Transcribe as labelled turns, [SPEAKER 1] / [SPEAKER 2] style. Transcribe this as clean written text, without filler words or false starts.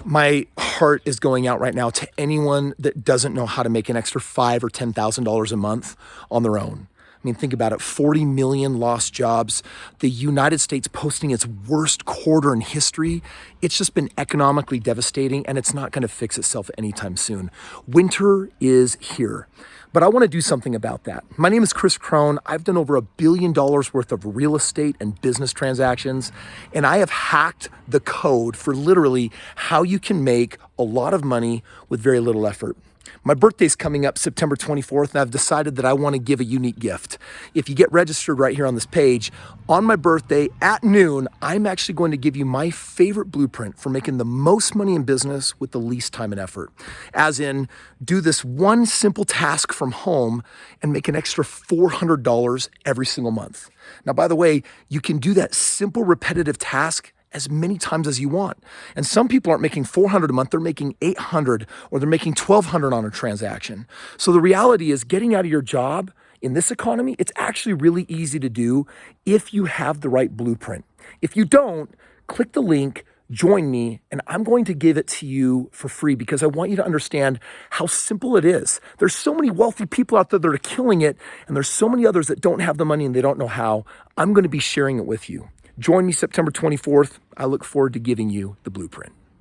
[SPEAKER 1] My heart is going out right now to anyone that doesn't know how to make an extra $5,000 or $10,000 a month on their own. I mean, think about it, 40 million lost jobs, the United States posting its worst quarter in history. It's just been economically devastating, and it's not gonna fix itself anytime soon. Winter is here, but I wanna do something about that. My name is Kris Krohn. I've done over $1 billion worth of real estate and business transactions, and I have hacked the code for literally how you can make a lot of money with very little effort. My birthday's coming up September 24th, and I've decided that I want to give a unique gift. If you get registered right here on this page, on my birthday at noon, I'm actually going to give you my favorite blueprint for making the most money in business with the least time and effort. As in, do this one simple task from home and make an extra $400 every single month. Now, by the way, you can do that simple repetitive task as many times as you want. And some people aren't making $400 a month, they're making $800 or they're making $1,200 on a transaction. So the reality is getting out of your job in this economy, it's actually really easy to do if you have the right blueprint. If you don't, click the link, join me, and I'm going to give it to you for free because I want you to understand how simple it is. There's so many wealthy people out there that are killing it, and there's so many others that don't have the money and they don't know how. I'm going to be sharing it with you. Join me September 24th. I look forward to giving you the blueprint.